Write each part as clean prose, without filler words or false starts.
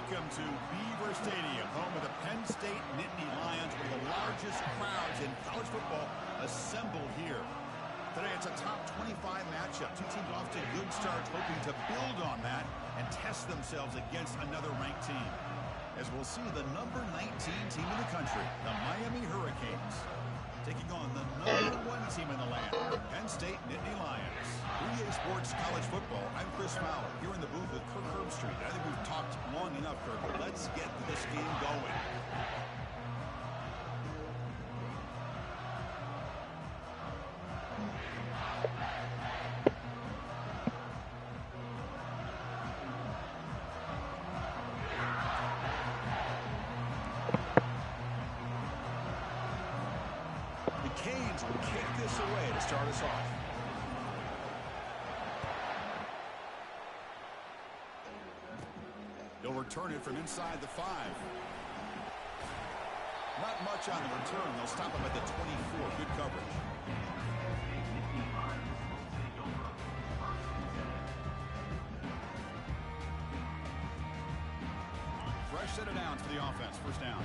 Welcome to Beaver Stadium, home of the Penn State Nittany Lions, one of the largest crowds in college football assembled here. Today it's a top 25 matchup. Two teams off to good starts, hoping to build on that and test themselves against another ranked team. As we'll see the number 19 team in the country, the Miami Hurricanes, taking on the number 1 team in the land, Penn State Nittany Lions. EA Sports College Football, I'm Chris Fowler, here in the booth with Kirk Herbstreit. I think we've talked long enough, Kirk. Let's get this game going. The Canes will kick this away to start us off. They'll return it from inside the 5. Not much on the return. They'll stop him at the 24. Good coverage. Fresh set of downs for the offense. First down.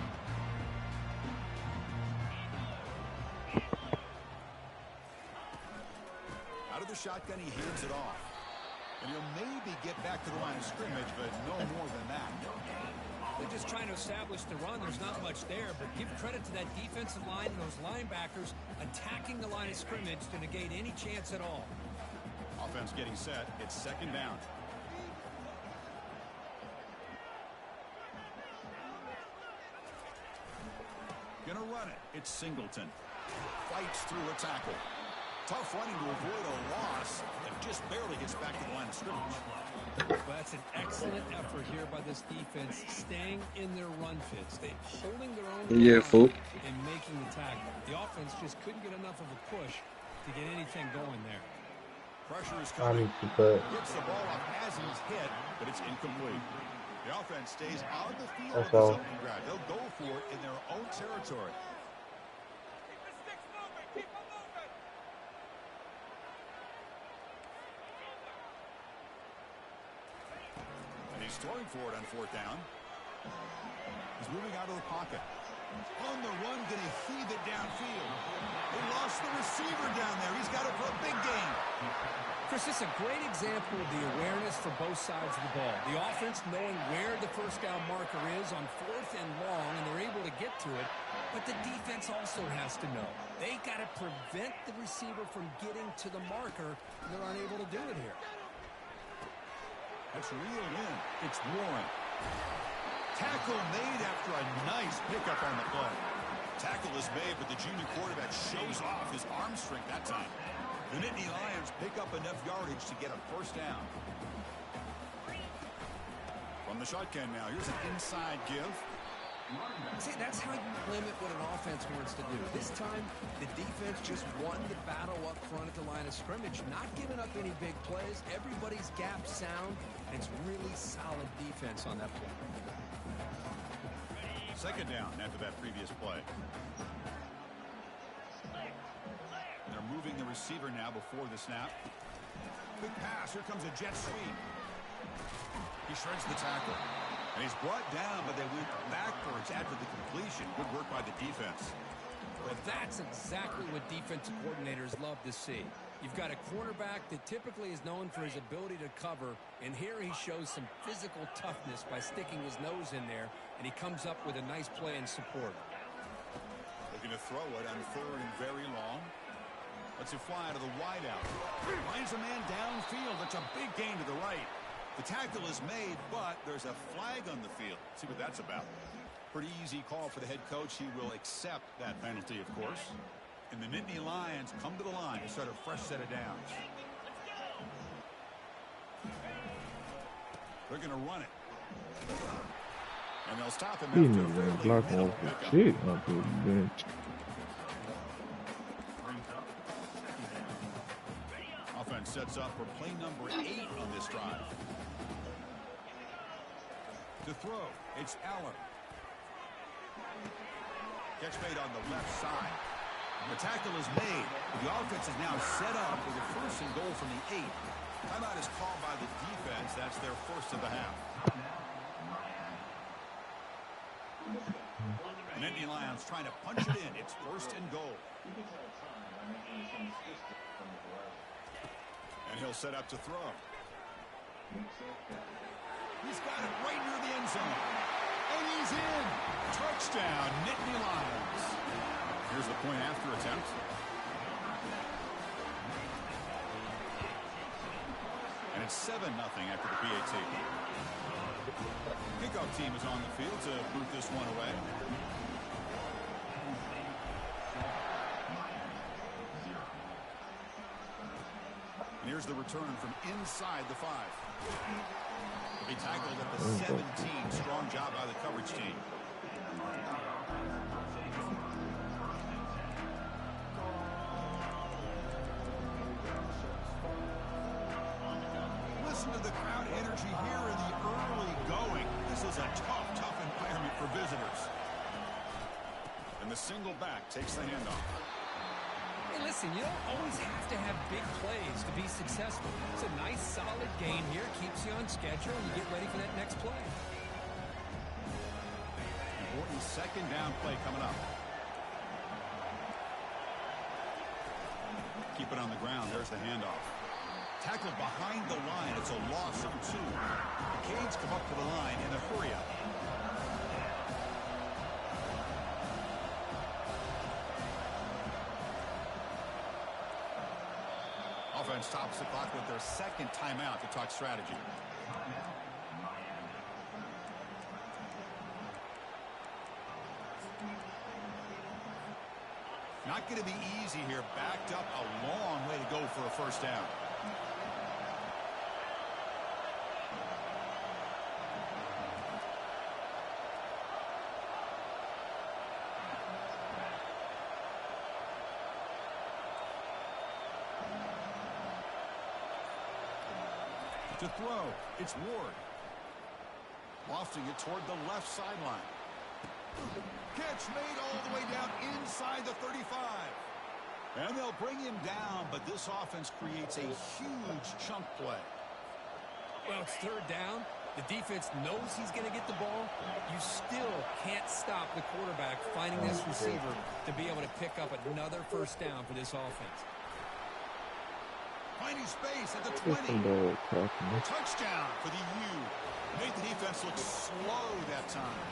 Out of the shotgun, he hands it off. And he'll maybe get back to the line of scrimmage, but no more than that. They're just trying to establish the run. There's not much there, but give credit to that defensive line and those linebackers attacking the line of scrimmage to negate any chance at all. Offense getting set. It's second down. Gonna run it. It's Singleton. Fights through a tackle. Tough running to avoid a loss and just barely gets back to the line of scrimmage. Well, that's an excellent effort here by this defense, staying in their run fits. They're holding their own and making the tackle. The offense just couldn't get enough of a push to get anything going there. Pressure is coming. Gets the ball off as he's hit, but it's incomplete. The offense stays on the field with this opening drive. They'll go for it in their own territory. He's throwing for it on fourth down. He's moving out of the pocket. On the run, going to heave it downfield. They lost the receiver down there. He's got it for a big gain. Chris, this is a great example of the awareness for both sides of the ball. The offense knowing where the first down marker is on fourth and long, and they're able to get to it. But the defense also has to know. They got to prevent the receiver from getting to the marker, and they're unable to do it here. That's reeled in. It's Warren. Tackle made after a nice pickup on the play. Tackle is made, but the junior quarterback shows off his arm strength that time. The Nittany Lions pick up enough yardage to get a first down. From the shotgun now, here's an inside give. See, that's how you limit what an offense wants to do. This time, the defense just won the battle up front at the line of scrimmage, not giving up any big plays. Everybody's gap sound, and it's really solid defense on that play. Second down after that previous play. And they're moving the receiver now before the snap. Quick pass. Here comes a jet sweep. He shreds the tackle. And he's brought down, but they went backwards after the completion. Good work by the defense. Well, that's exactly what defensive coordinators love to see. You've got a quarterback that typically is known for his ability to cover, and here he shows some physical toughness by sticking his nose in there, and he comes up with a nice play in support. Looking to throw it on third and very long. Lets it fly to the wideout. Finds a man downfield. That's a big gain to the right. The tackle is made, but there's a flag on the field. See what that's about. Pretty easy call for the head coach. He will accept that penalty, of course. And the Nittany Lions come to the line to start a fresh set of downs. They're going to run it. And they'll stop him after a fairly bench. Offense sets up for play number 8 on this drive. To throw, it's Aller. Catch made on the left side. The tackle is made. The offense is now set up with a first and goal from the 8. Timeout is called by the defense. That's their first of the half. Nittany Lions trying to punch it in. It's first and goal. And he'll set up to throw. He's got it right near the end zone. And he's in. Touchdown, Nittany Lions. Here's the point after attempt. And it's 7-0 after the PAT. Kickoff team is on the field to boot this one away. And here's the return from inside the 5. He tackled at the 17. Strong job by the coverage team. Listen to the crowd energy here in the early going. This is a tough environment for visitors. And the single back takes the handoff. Hey, listen, you don't always have to have big plays to be successful. It's a nice, solid game here. Keeps you on schedule, and you get ready for that next play. Important second down play coming up. Keep it on the ground. There's the handoff. Tackled behind the line. It's a loss of 2. The Canes come up to the line in a hurry-up. Offense stops the clock with their second timeout to talk strategy. Not going to be easy here. Backed up a long way to go for a first down. To throw, it's Ward. Lofting it toward the left sideline. Catch made all the way down inside the 35. And they'll bring him down, but this offense creates a huge chunk play. Well, it's third down. The defense knows he's going to get the ball. You still can't stop the quarterback finding this receiver to be able to pick up another first down for this offense. Finding space at the 20. Touchdown for the U. Made the defense look slow that time.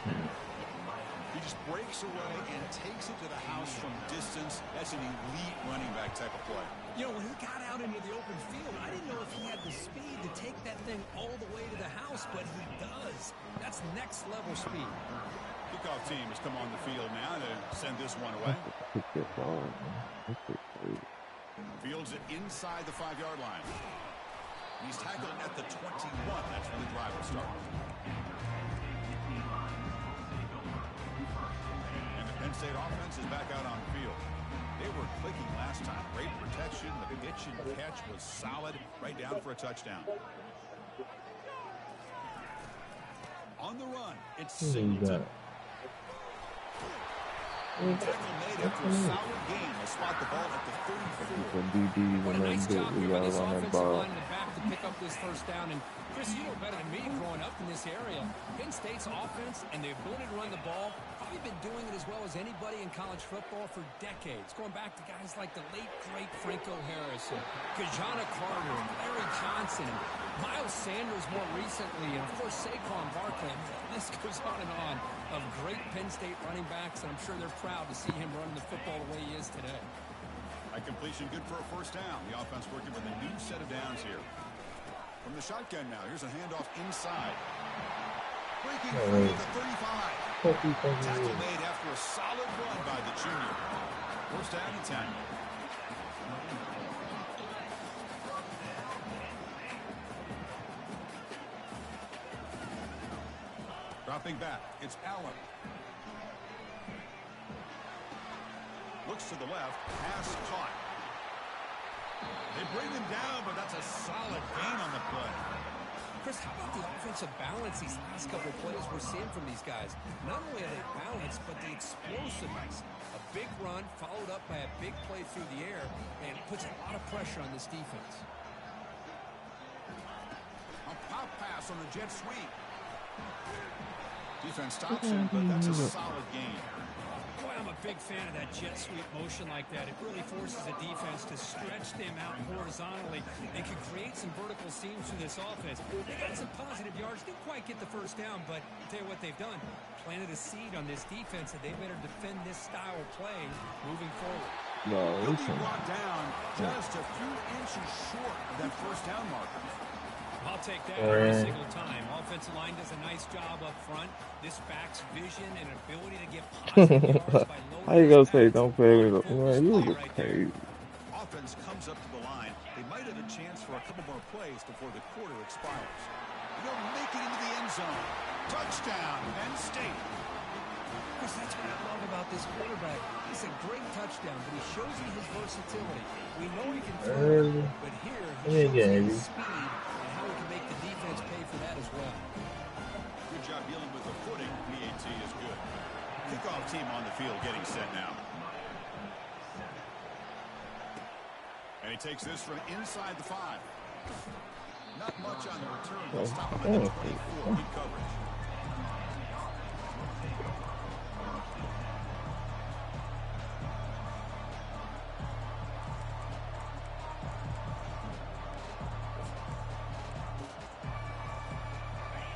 He just breaks away and takes it to the house from distance. That's an elite running back type of play. You know, when he got out into the open field, I didn't know if he had the speed to take that thing all the way to the house, but he does. That's next level speed. Kickoff team has come on the field now to send this one away. Fields it inside the 5-yard line. He's tackled at the 21. That's when the drive will start. And the Penn State offense is back out on field. They were clicking last time. Great protection. The pitch and catch was solid. Right down for a touchdown. On the run, it's Singleton. Tackle made after a solid game. They spot the ball at the 34. What a nice job here by this offensive line in the back to pick up this first down. And Chris, you know better than me growing up in this area. Penn State's offense and the ability to run the ball, probably been doing it as well as anybody in college football for decades. Going back to guys like the late, great Franco Harris, and Kajana Carter, and Larry Johnson, and Miles Sanders more recently, and of course Saquon Barkley. The list goes on and on of great Penn State running backs, and I'm sure they're proud to see him running the football the way he is today. High completion, good for a first down. The offense working with a new set of downs here. From the shotgun now, here's a handoff inside. Breaking free at the 35. Tackle made after a solid run by the junior. First down and 10. Dropping back, it's Allen. Looks to the left, pass caught. They bring him down, but that's a solid gain on the play. Chris, how about the offensive balance these last couple of plays we're seeing from these guys? Not only are they balanced, but the explosiveness. A big run followed up by a big play through the air, and it puts a lot of pressure on this defense. A pop pass on the jet sweep. Defense stops him, but that's a solid gain. a big fan of that jet sweep motion like that. It really forces a defense to stretch them out horizontally and can create some vertical seams through this offense. They got some positive yards. Didn't quite get the first down, but I'll tell you what they've done. Planted a seed on this defense that they better defend this style of play moving forward. No, He'll be brought down just a few inches short of that first down marker. I'll take that every single time. Offensive line does a nice job up front. This back's vision and ability to get positive yards by lowering how you gonna say his don't back. play with it? Man, you was Right crazy. Offense comes up to the line. They might have a chance for a couple more plays before the quarter expires. They'll make it into the end zone. Touchdown, Penn State. Chris, that's what I love about this quarterback. He's a great touchdown, but he shows you his versatility. We know he can throw, but here he shows you his speed and how he can make the defense pay for that as well. Good job dealing with the footing. PAT is good. Kickoff team on the field getting set now. And he takes this from inside the 5. Not much on the return. They'll stop him at the 24. Good coverage.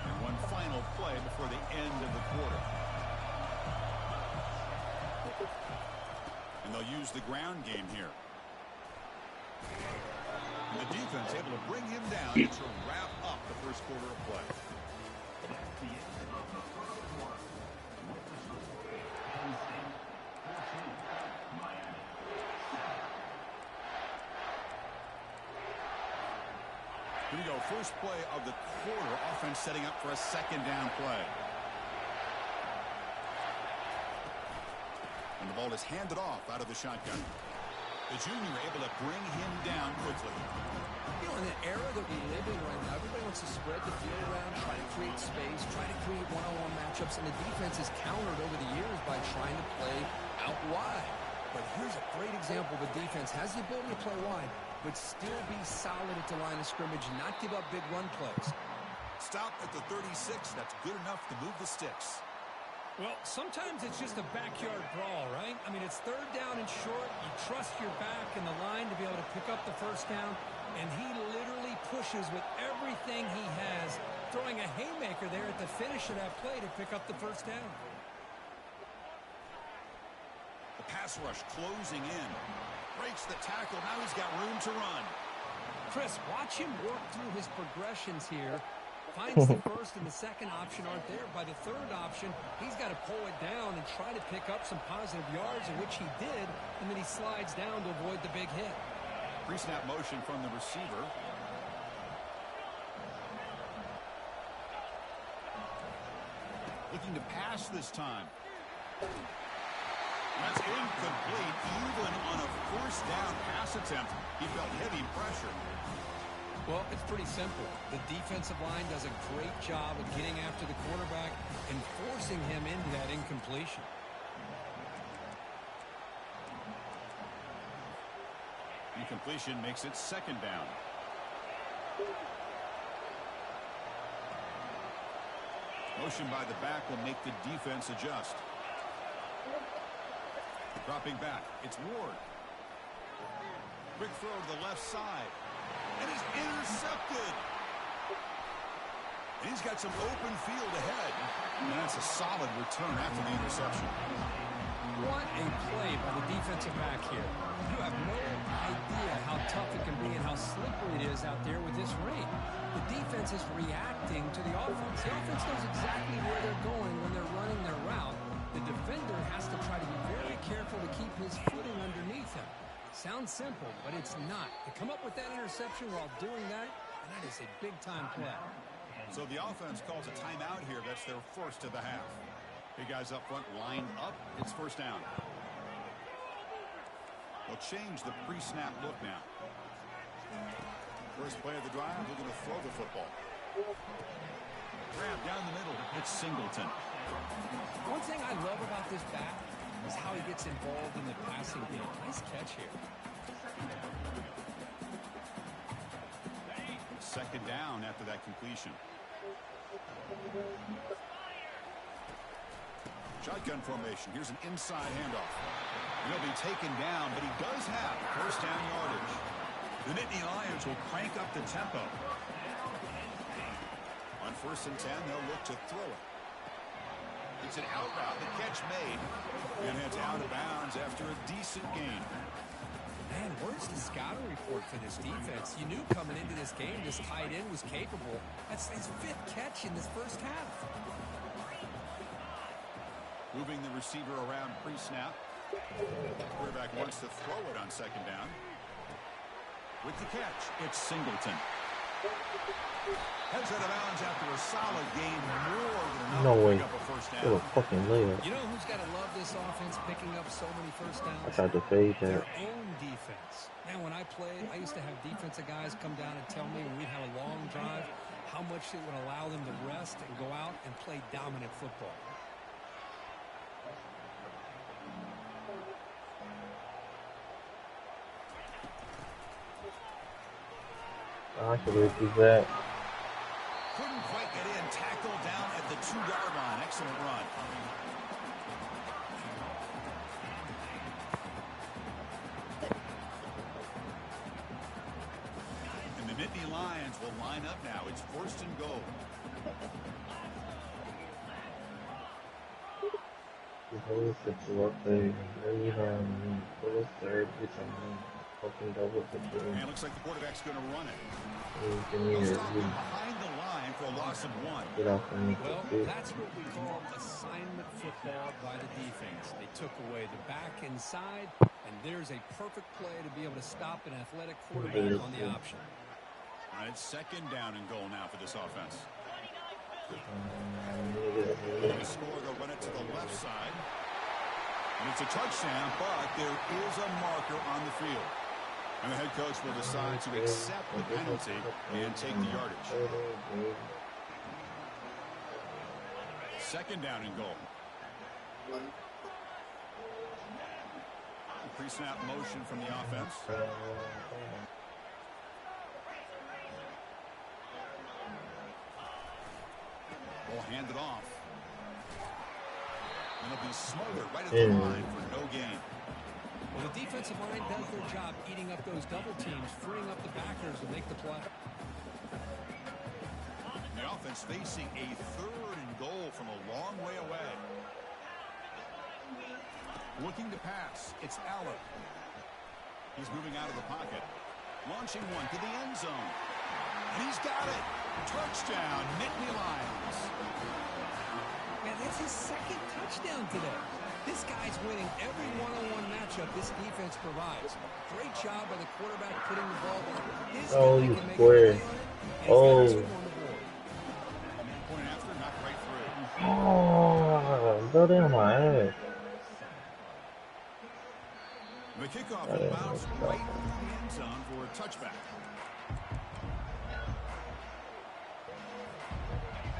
And one final play before the end of the quarter. And they'll use the ground game here. And the defense able to bring him down to wrap up the first quarter of play. Here we go. First play of the quarter. Offense setting up for a second down play. And the ball is handed off out of the shotgun. The junior able to bring him down quickly. You know, in the era that we live in right now, everybody wants to spread the field around, try to create space, try to create one-on-one matchups, and the defense is countered over the years by trying to play out wide. But here's a great example of a defense has the ability to play wide, but still be solid at the line of scrimmage and not give up big run plays. Stop at the 36. That's good enough to move the sticks. Well, sometimes it's just a backyard brawl, right? I mean, it's third down and short. You trust your back and the line to be able to pick up the first down, and he literally pushes with everything he has, throwing a haymaker there at the finish of that play to pick up the first down. The pass rush closing in. Breaks the tackle. Now he's got room to run. Chris, watch him work through his progressions here. Finds the first and the second option aren't there. By the third option, he's got to pull it down and try to pick up some positive yards, in which he did, and then he slides down to avoid the big hit. Pre-snap motion from the receiver. Looking to pass this time. That's incomplete. Even on a first down pass attempt, he felt heavy pressure. Well, it's pretty simple. The defensive line does a great job of getting after the quarterback and forcing him into that incompletion. Incompletion makes it second down. Motion by the back will make the defense adjust. Dropping back, it's Ward. Quick throw to the left side. And he's intercepted. And he's got some open field ahead. And that's a solid return after the interception. What a play by the defensive back here. You have no idea how tough it can be and how slippery it is out there with this rain. The defense is reacting to the offense. The offense knows exactly where they're going when they're running their route. The defender has to try to be very careful to keep his footing underneath him. Sounds simple, but it's not. To come up with that interception while doing that, and that is a big-time play. So the offense calls a timeout here. That's their first of the half. Big guys up front lined up. It's first down. They'll change the pre-snap look now. First play of the drive, looking to throw the football. Grab down the middle. It's Singleton. One thing I love about this back is how he gets involved in the passing game. Nice catch here. Second down after that completion. Shotgun formation. Here's an inside handoff. He'll be taken down, but he does have first down yardage. The Nittany Lions will crank up the tempo. On 1st and 10, they'll look to throw it. It's an out route. The catch made. And it's out of bounds after a decent gain. Man, where's the scouting report for this defense? You knew coming into this game this tight end was capable. That's his 5th catch in this first half. Moving the receiver around pre-snap. Quarterback wants to throw it on 2nd down. With the catch, it's Singleton. Heads out of bounds after a solid game. More than enough No to way. pick up a first What down. a fucking layup. You know who's got to love this offense picking up so many first downs? I tried to fade Their that. own defense. Man, when I played, I used to have defensive guys come down and tell me when we'd have a long drive how much it would allow them to rest and go out and play dominant football. I should have used that. Couldn't quite get in. Tackled down at the 2-yard line. Excellent run. And the Nittany Lions will line up now. It's 1st and goal. And it looks like the quarterback's going to run it. He'll stop him behind the line for a loss of 1. Well, that's what we call assignment football by the defense. They took away the back inside, and there's a perfect play to be able to stop an athletic quarterback on the option. All right, it's 2nd down and goal now for this offense. They score, they'll run it to the left side. And it's a touchdown, but there is a marker on the field. And the head coach will decide to accept the penalty and take the yardage. 2nd down and goal. Pre-snap motion from the offense. Will hand it off. And it'll be smothered right at the line for no gain. Well, the defensive line does their job eating up those double teams, freeing up the backers to make the play. The offense facing a 3rd and goal from a long way away. Looking to pass. It's Allen. He's moving out of the pocket. Launching one to the end zone. And he's got it. Touchdown, Nittany Lions. Man, that's his 2nd touchdown today. This guy's winning every one-on-one matchup this defense provides. Great job by the quarterback putting the ball there. His Oh, guy you can make square. a play on it, and Oh. he's got 2 on the board. Point after, knocked right through. Oh, go down my ass. The kickoff will bounce right through the end zone for a touchback.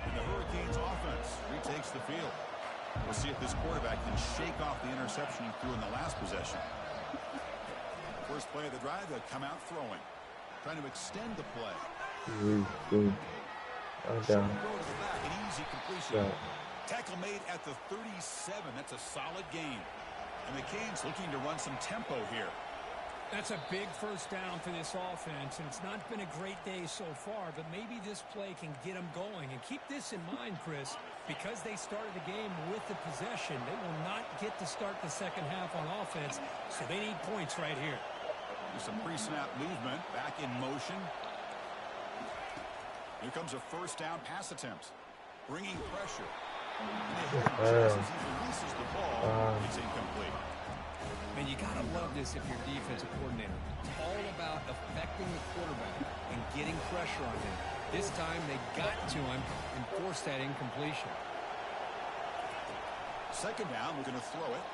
And the Hurricanes offense retakes the field. We'll see if this quarterback can shake off the interception he threw in the last possession. First play of the drive, they'll come out throwing. Trying to extend the play. Down. Throw to the back, an easy completion. Yeah. Tackle made at the 37. That's a solid gain. And the Canes looking to run some tempo here. That's a big first down for this offense, and it's not been a great day so far, but maybe this play can get them going. And keep this in mind, Chris, because they started the game with the possession, they will not get to start the second half on offense, so they need points right here. There's some pre-snap movement, back in motion. Here comes a first down pass attempt, bringing pressure. And they hold him just as he releases the ball. It's incomplete. Man, you got to love this if you're a defensive coordinator. It's all about affecting the quarterback and getting pressure on him. This time they got to him and forced that incompletion. 2nd down, we're going to throw it.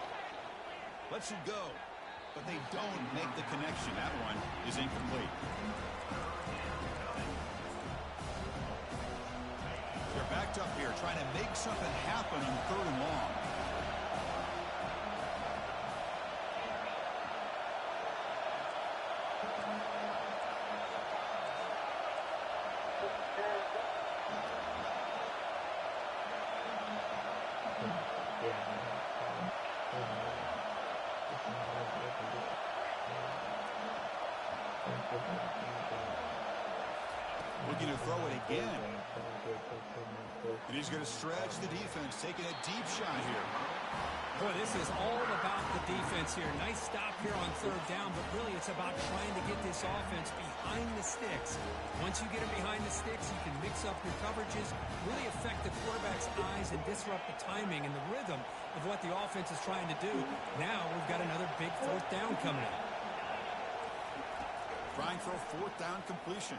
Lets it go. But they don't make the connection. That one is incomplete. They're backed up here trying to make something happen on 3rd and long. Looking to throw it again. And he's going to stretch the defense, taking a deep shot here. Boy, this is all about the defense here. Nice stop here on third down, but really it's about trying to get this offense behind the sticks. Once you get them behind the sticks, you can mix up your coverages, really affect the quarterback's eyes and disrupt the timing and the rhythm of what the offense is trying to do. Now we've got another big fourth down coming up. Trying for a fourth down completion.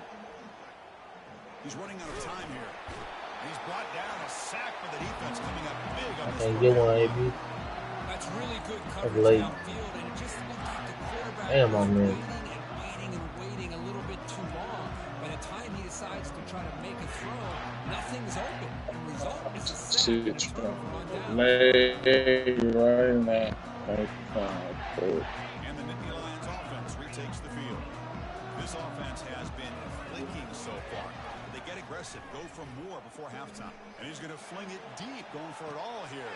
He's running out of time here. And he's brought down, a sack for the defense coming up big on this Can't get one, AB. That's really good coverage downfield, and it just looked like the quarterback was waiting a little bit too long. By the time he decides to try to make a throw, nothing's open. The result is a sack. And the Nittany Lions offense retakes the field. This offense has been blinking so far. They get aggressive, go for more before halftime. And he's going to fling it deep, going for it all here.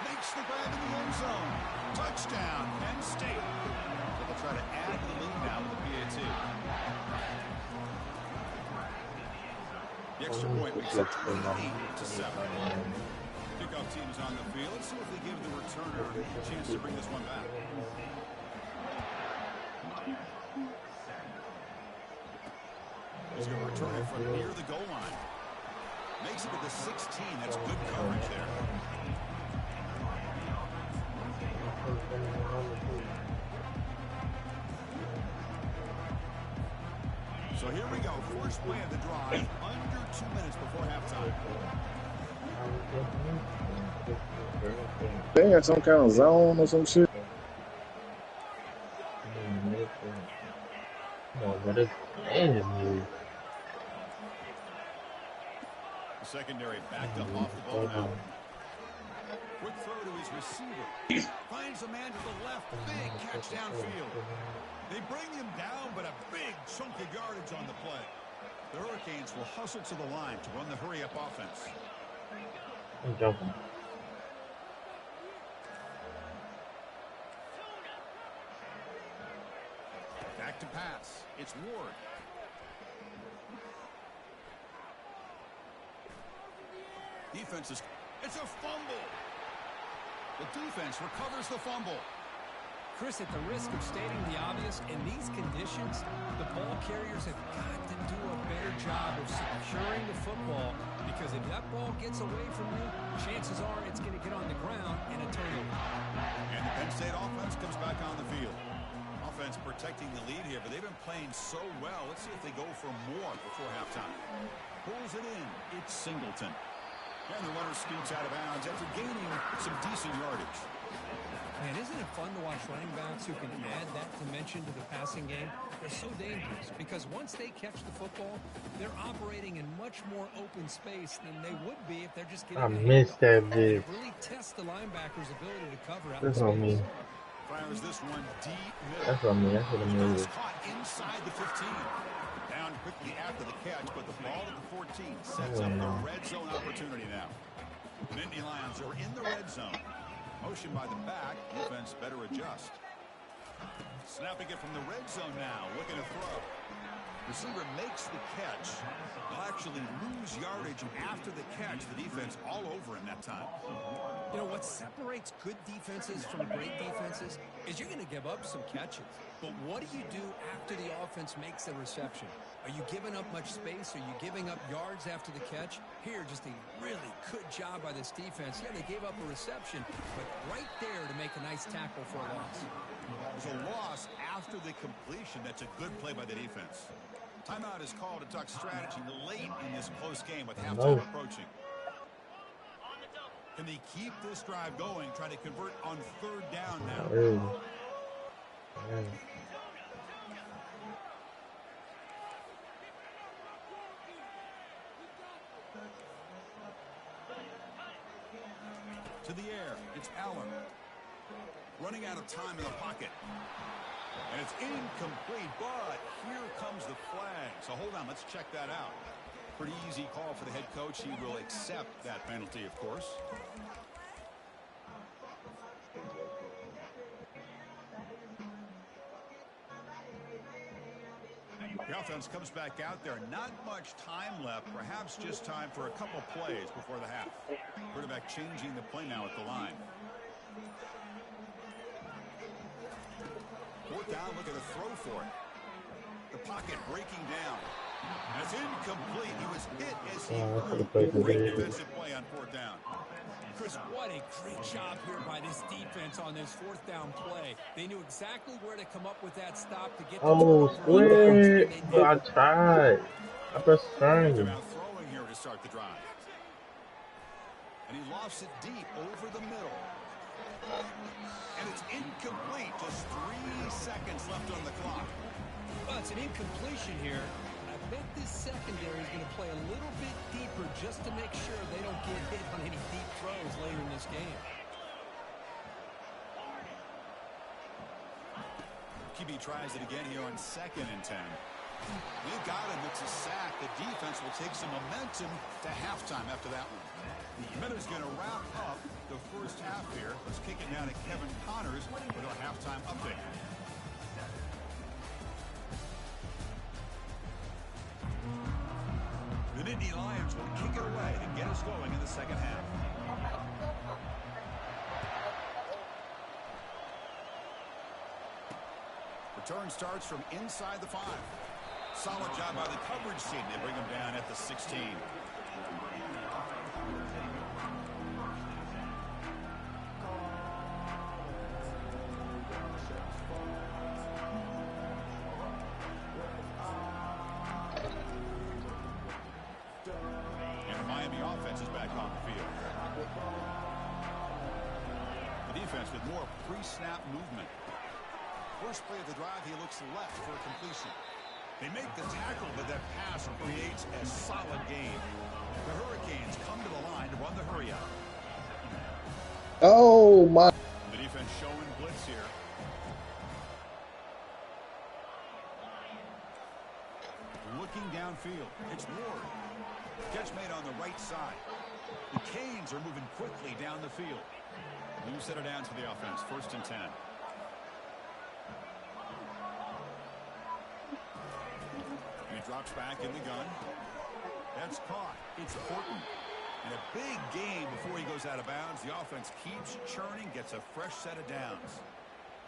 Makes the grab in the end zone. Touchdown, Penn State. So they'll try to add the lead now with the PAT. The extra point makes it 28-7. Kickoff team's on the field. Let's see if they give the returner a chance to bring this one back. He's going to return it from near the goal line. Makes it to the 16. That's good coverage there. So here we go. First play of the drive. Under 2 minutes before halftime. They had some kind of zone or some shit. The secondary backed up off the ball now. Quick throw to his receiver. Finds a man to the left. Big catch downfield. They bring him down, but a big chunk of yardage on the play. The Hurricanes will hustle to the line to run the hurry-up offense. I'm jumping. Back to pass. It's Ward. Defense is... It's a fumble. The defense recovers the fumble. Chris, at the risk of stating the obvious, in these conditions, the ball carriers have got to do a better job of securing the football, because if that ball gets away from you, chances are it's going to get on the ground and a turnover. And the Penn State offense comes back on the field. Offense protecting the lead here, but they've been playing so well. Let's see if they go for more before halftime. Pulls it in. It's Singleton. And the runner scoots out of bounds after gaining some decent yardage. Man, isn't it fun to watch running backs who can add that dimension to the passing game? They're so dangerous because once they catch the football, they're operating in much more open space than they would be if they're just getting I missed that bit. It really tests the linebacker's ability to cover out That's space. on me. Fires this one deep middle. That's on me. That's what I'm doing. Caught inside the 15. Down quickly after the catch, but the ball at the 14 sets up the red zone opportunity now. The Nittany Lions are in the red zone. Motion by the back. Defense better adjust. Snapping it from the red zone now. Looking to throw. Receiver makes the catch. They'll actually lose yardage after the catch. The defense all over him that time. You know, what separates good defenses from great defenses is you're going to give up some catches. But what do you do after the offense makes the reception? Are you giving up much space? Are you giving up yards after the catch? Here, just a really good job by this defense. Yeah, they gave up a reception, but right there to make a nice tackle for a loss. There's a loss after the completion. That's a good play by the defense. Timeout is called to talk strategy late in this close game with halftime approaching. Can they keep this drive going, trying to convert on third down now? To the air, it's Allen. Running out of time in the pocket. And it's incomplete, but here comes the flag. So hold on, let's check that out. Pretty easy call for the head coach. He will accept that penalty, of course. The offense comes back out there. Not much time left. Perhaps just time for a couple plays before the half. Quarterback changing the play now at the line. Fourth down, look at the throw for it. The pocket breaking down. That's incomplete. He was hit as he hurled. Great defensive play on fourth down. Chris, what a great job here by this defense on this fourth down play. They knew exactly where to come up with that stop to get the sweet. I tried. I pressed turn. Out throwing here to start the drive. And he lofts it deep over the middle. And it's incomplete. Just 3 seconds left on the clock. Well, it's an incompletion here. I bet this secondary is going to play a little bit deeper just to make sure they don't get hit on any deep throws later in this game. QB tries it again here on 2nd and 10. They've got him. It's a sack. The defense will take some momentum to halftime after that one. The minute's going to wrap up the first half here. Let's kick it down to Kevin Connors with our halftime update. The Nittany Lions will kick it away to get us going in the second half. Return starts from inside the 5. Solid job by the coverage team. They bring him down at the 16. And the Miami offense is back on the field. The defense with more pre-snap movement. First play of the drive, he looks left for a completion. They make the tackle, but that pass creates a solid gain. The Hurricanes come to the line to run the hurry up. Oh, my. The defense showing blitz here. Looking downfield. It's Ward. Catch made on the right side. The Canes are moving quickly down the field. New set of downs for the offense. 1st and 10. Drops back in the gun. That's caught. It's Horton. And a big gain before he goes out of bounds. The offense keeps churning, gets a fresh set of downs.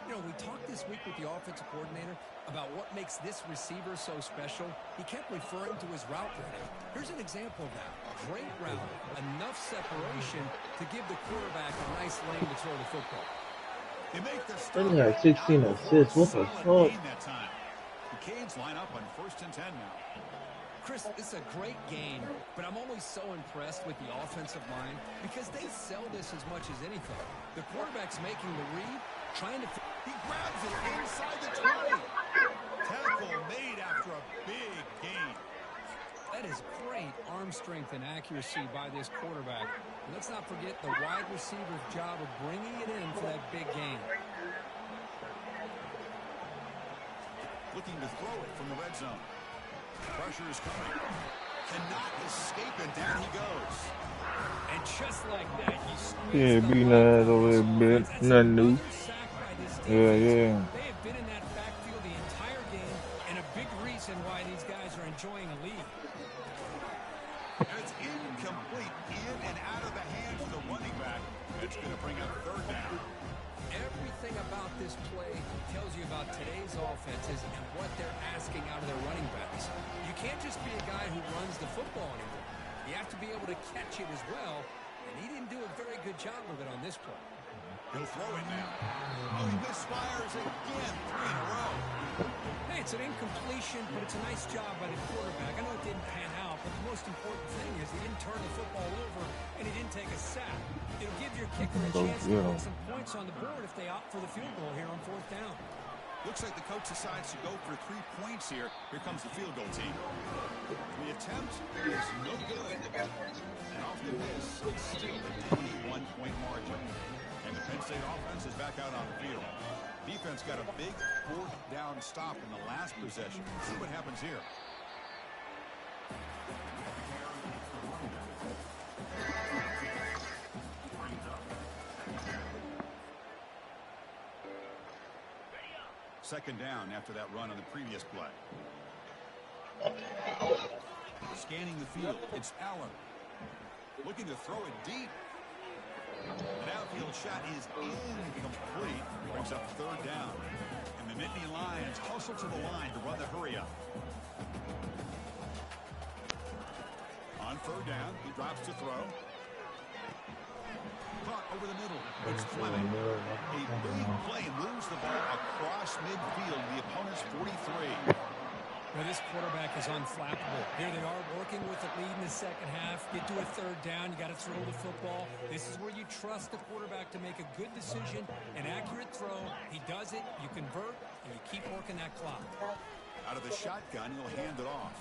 You know, we talked this week with the offensive coordinator about what makes this receiver so special. He kept referring to his route running. Here's an example of that. Great route, enough separation to give the quarterback a nice lane to throw the football. They make the Penn had 16 assists. What the fuck? The Canes line up on 1st and 10 now. Chris, this is a great game, but I'm always so impressed with the offensive line because they sell this as much as anything. The quarterback's making the read, trying to... He grabs it inside the 20. Tackle made after a big gain. That is great arm strength and accuracy by this quarterback. And let's not forget the wide receiver's job of bringing it in for that big gain. Looking to throw it from the red zone. Pressure is coming. Cannot escape it. Down he goes. And just like that, he squeezed Yeah, beating that a little bit. Nothing new. Yeah. They have been in that backfield the entire game, and a big reason why these guys are enjoying a lead. And it's incomplete. In and out of the hands of the running back. It's going to bring up 3rd down. Everything about this play tells you about today's offenses and what they're asking out of their running backs. You can't just be a guy who runs the football anymore. You have to be able to catch it as well, and he didn't do a very good job of it on this play. He'll throw it now. Oh, he misfires again. 3 in a row. Hey, it's an incompletion, but it's a nice job by the quarterback. I know it didn't pan out, but the most important thing is he didn't turn the football over, and he didn't take a sack. It'll give your kicker a chance to put some points on the board if they opt for the field goal here on 4th down. Looks like the coach decides to go for 3 points here. Here comes the field goal team. The attempt is no good. And off the miss, it's still a 21-point margin. And the Penn State offense is back out on the field. Defense got a big 4th down stop in the last possession. Let's see what happens here. Second down after that run on the previous play. Scanning the field, it's Allen. Looking to throw it deep. An outfield shot is incomplete. Brings up third down. And the Nittany Lions hustle to the line to run the hurry up. On third down, he drops to throw. Caught over the middle. It's Fleming. A big play moves the ball across midfield to the opponent's 43. Well, this quarterback is unflappable. Here they are working with the lead in the second half. Get to a third down. You got to throw the football. This is where you trust the quarterback to make a good decision, an accurate throw. He does it, you convert, and you keep working that clock. Out of the shotgun, he'll hand it off.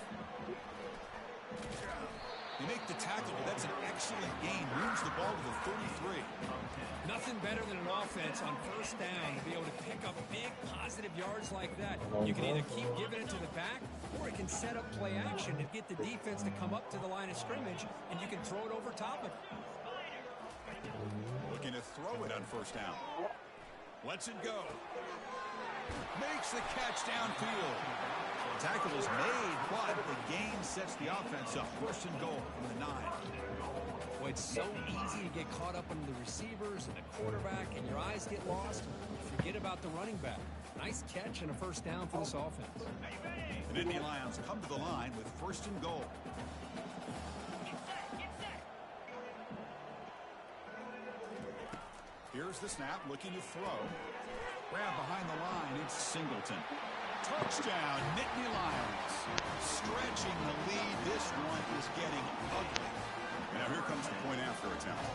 They make the tackle, but that's an excellent gain. Moves the ball to the 33. Nothing better than an offense on first down to be able to pick up big positive yards like that. You can either keep giving it to the back, or it can set up play action to get the defense to come up to the line of scrimmage, and you can throw it over top of it. Looking to throw it on first down. Lets it go. Makes the catch downfield. Tackle is made, but the gain sets the offense up. First and goal from the 9. Well, it's so easy to get caught up under the receivers and the quarterback, and your eyes get lost. Forget about the running back. Nice catch and a first down for this offense. The Nittany Lions come to the line with first and goal. Here's the snap, looking to throw. Grab behind the line, it's Singleton. Touchdown, Nittany Lions. Stretching the lead. This one is getting ugly. Now here comes the point after attempt.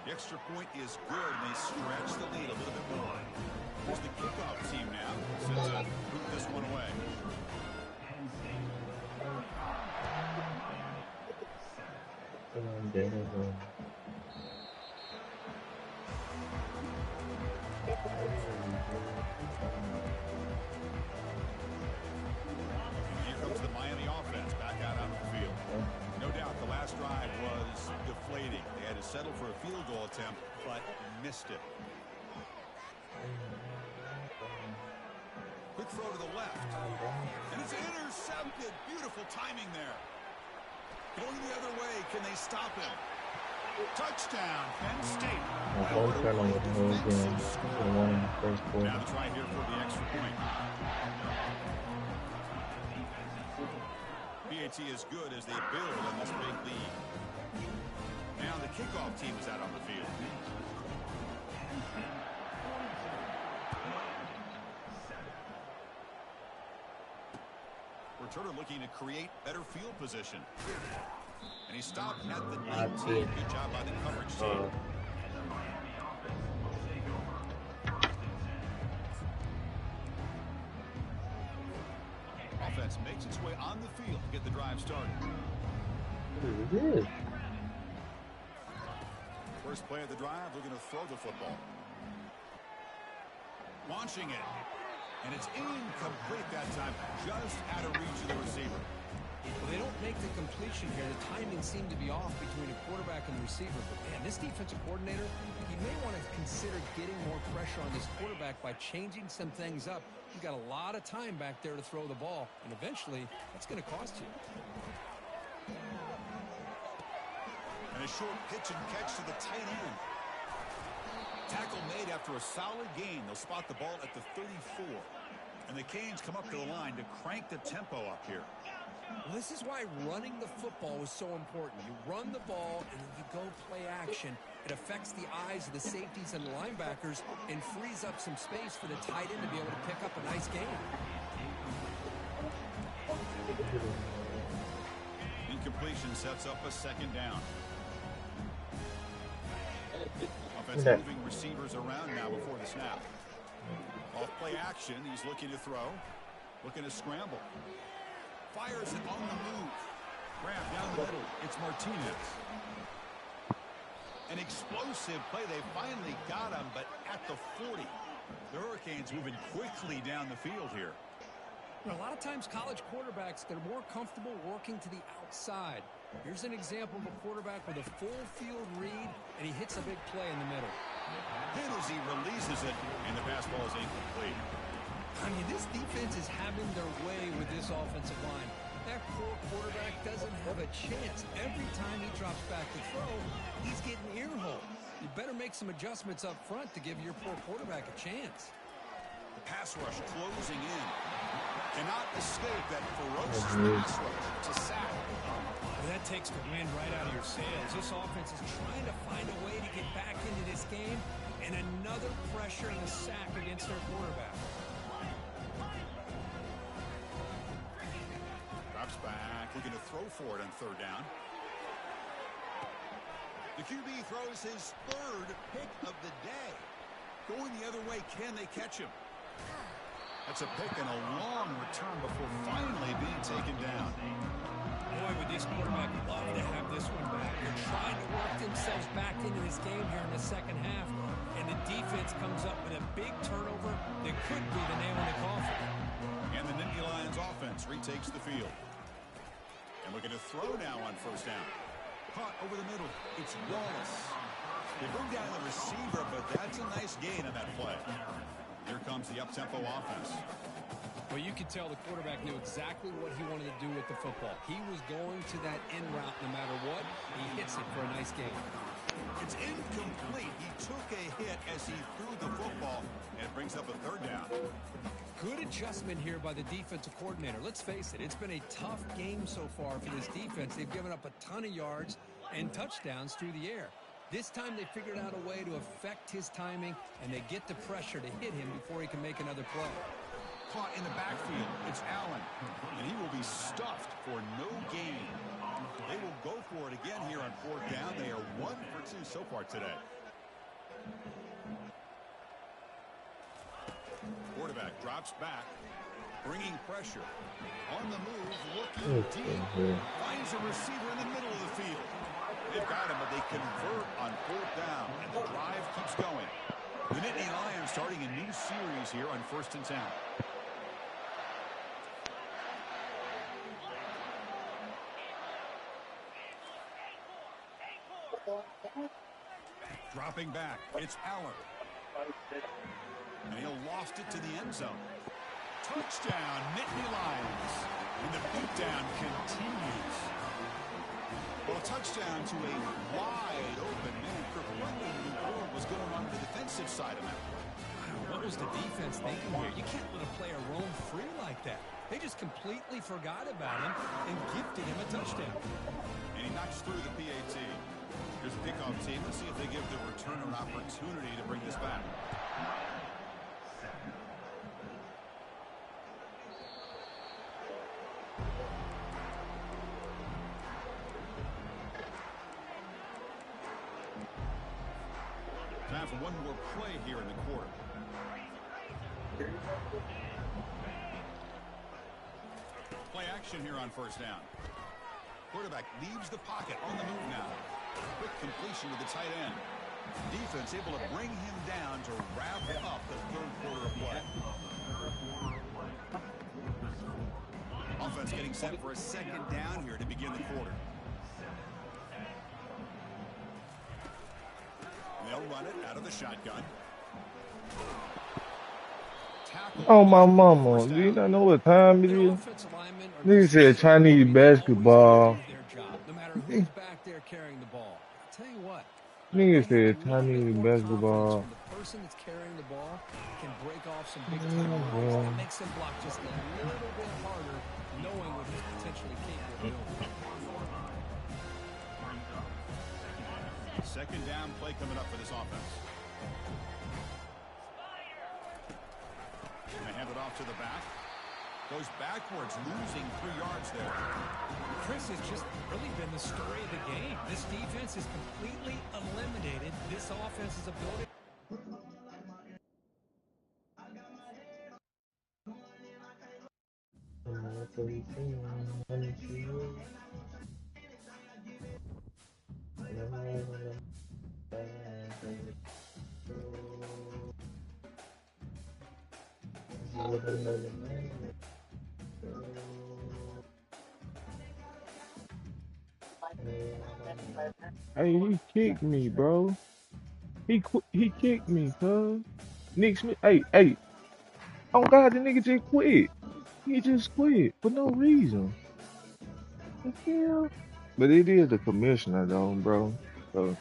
The extra point is good, and they stretch the lead a little bit more. Here's the kickoff team now. Sets to boot this one away. Here comes the Miami offense back out on the field. No doubt the last drive was deflating. They had to settle for a field goal attempt, but missed it. Quick throw to the left. And it's intercepted. Beautiful timing there. Going the other way. Can they stop him? Touchdown, Penn State. Now the try here for the extra point. PAT is good as they build on this big lead. Now the kickoff team is out on the field. Returner looking to create better field position. And he stopped at the 19. Good job by the coverage team. Offense makes its way on the field to get the drive started. First play of the drive, looking to throw the football. Launching it. And it's incomplete that time, just out of reach of the receiver. Well, they don't make the completion here. The timing seemed to be off between a quarterback and the receiver. But, man, this defensive coordinator, he may want to consider getting more pressure on this quarterback by changing some things up. You've got a lot of time back there to throw the ball, and eventually that's going to cost you. And a short pitch and catch to the tight end. Tackle made after a solid gain. They'll spot the ball at the 34. And the Canes come up to the line to crank the tempo up here. Well, this is why running the football is so important. You run the ball, and then you go play action. It affects the eyes of the safeties and the linebackers and frees up some space for the tight end to be able to pick up a nice gain. Incompletion sets up a second down. Offense moving receivers around now before the snap. Off play action, he's looking to throw. Looking to scramble. Fires it on the move. Grab down the middle. It's Martinez. An explosive play. They finally got him, but at the 40. The Hurricanes moving quickly down the field here. You know, a lot of times college quarterbacks, they're more comfortable working to the outside. Here's an example of a quarterback with a full field read, and he hits a big play in the middle. Hit as he releases it, and the pass ball is incomplete. I mean, this defense is having their way with this offensive line. That poor quarterback doesn't have a chance. Every time he drops back to throw, he's getting earholed. You better make some adjustments up front to give your poor quarterback a chance. The pass rush closing in. Cannot escape that ferocious pass rush. It's a sack. Well, that takes the wind right out of your sails. This offense is trying to find a way to get back into this game, and another pressure and a sack against their quarterback. Drops back, looking to throw for it on third down. The QB throws his third pick of the day. Going the other way, can they catch him? That's a pick and a long return before finally being taken down. Boy, would this quarterback love to have this one back. They're trying to work themselves back into this game here in the second half, and the defense comes up with a big turnover that could be the nail in the coffin. And the Nittany Lions offense retakes the field. And looking to throw now on first down. Caught over the middle. It's Wallace. They bring down the receiver, but that's a nice gain on that play. Here comes the up-tempo offense. Well, you could tell the quarterback knew exactly what he wanted to do with the football. He was going to that end route no matter what. He hits it for a nice gain. It's incomplete. He took a hit as he threw the football, and it brings up a third down. Good adjustment here by the defensive coordinator. Let's face it, it's been a tough game so far for this defense. They've given up a ton of yards and touchdowns through the air. This time they figured out a way to affect his timing, and they get the pressure to hit him before he can make another play. Caught in the backfield. It's Allen, and he will be stuffed for no gain. They will go for it again here on fourth down. They are 1 for 2 so far today. Quarterback drops back, bringing pressure. On the move, looking deep. Finds a receiver in the middle of the field. They've got him, but they convert on fourth down, and the drive keeps going. The Nittany Lions starting a new series here on 1st and 10. Dropping back, it's Allen. And he'll loft it to the end zone. Touchdown, Nittany Lions. And the beatdown continues. Well, a touchdown to a wide open man. Kirk, what in the world was going on the defensive side of that? What was the defense thinking here? You can't let a player roam free like that. They just completely forgot about him and gifted him a touchdown. And he knocks through the PAT. Here's a kickoff team. Let's see if they give the returner an opportunity to bring this back. Time for one more play here in the quarter. Play action here on first down. Quarterback leaves the pocket on the move now. Quick completion to the tight end. Defense able to bring him down to wrap up the third quarter of play. Offense getting set for a second down here to begin the quarter. They'll run it out of the shotgun. Oh, my mama. Do you not know what time it is? Nigga said Chinese basketball. No matter who's back there carrying the ball. I'll tell you what. Nigga said Chinese basketball. The person that's carrying the ball can break off some big time. That makes him block just a little bit harder, knowing what he's potentially capable of doing. Second down play coming up for this offense. And they hand it off to the back. Goes backwards, losing 3 yards there. Chris has just really been the story of the game. This defense has completely eliminated this offense's ability. Hey, he kicked me, bro. He kicked me, cuz. Nick Smith, hey. Oh God, the nigga just quit. He just quit for no reason. The hell? But it is the commissioner though, bro. So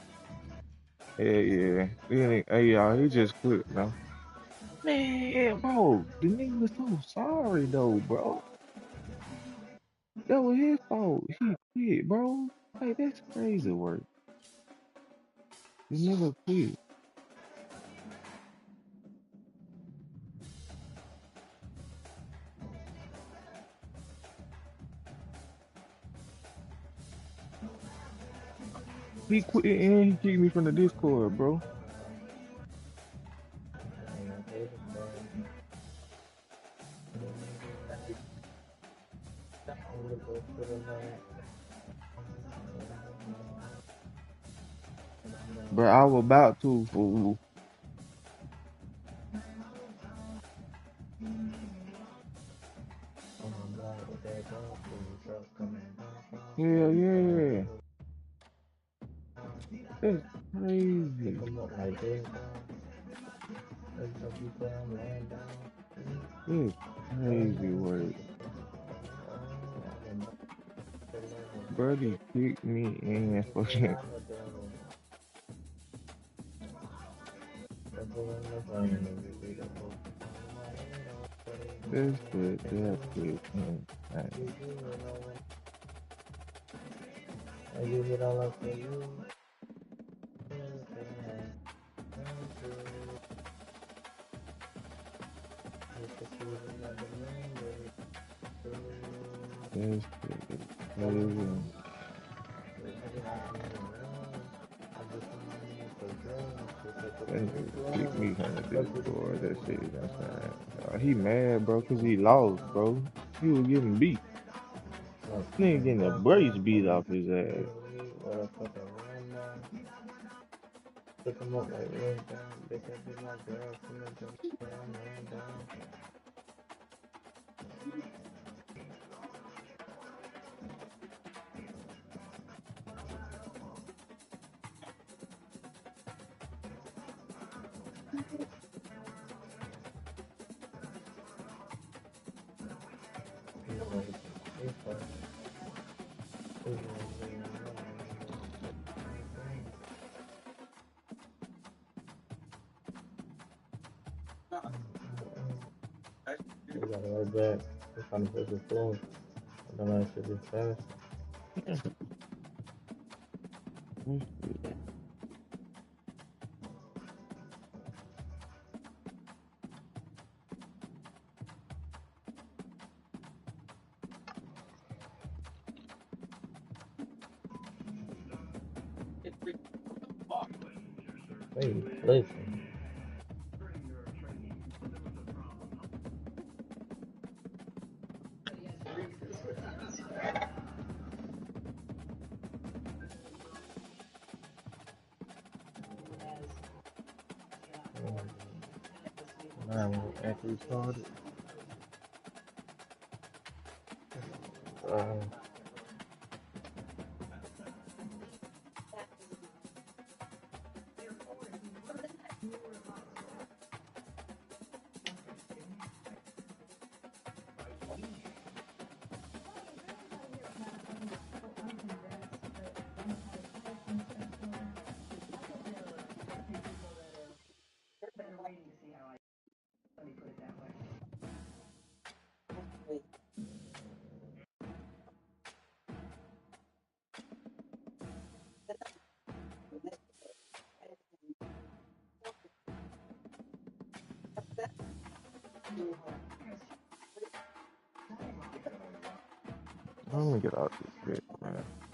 yeah. Hey y'all, he just quit, bro. Man, bro, the nigga was so sorry though, bro. That was his fault. He quit, bro. Like that's crazy work. The nigga quit. He quit and he kicked me from the Discord, bro. But I was about to fool. Hell yeah. That's crazy. That's crazy work. Brody kicked me and fucking this shit, that shit, man. This shit is crazy. That nigga kicked me from the Discord. That shit is insane. He mad, bro, cause he lost, bro. He was getting beat. Nigga getting a brace beat off his ass. After he started, let me get out this shit, man.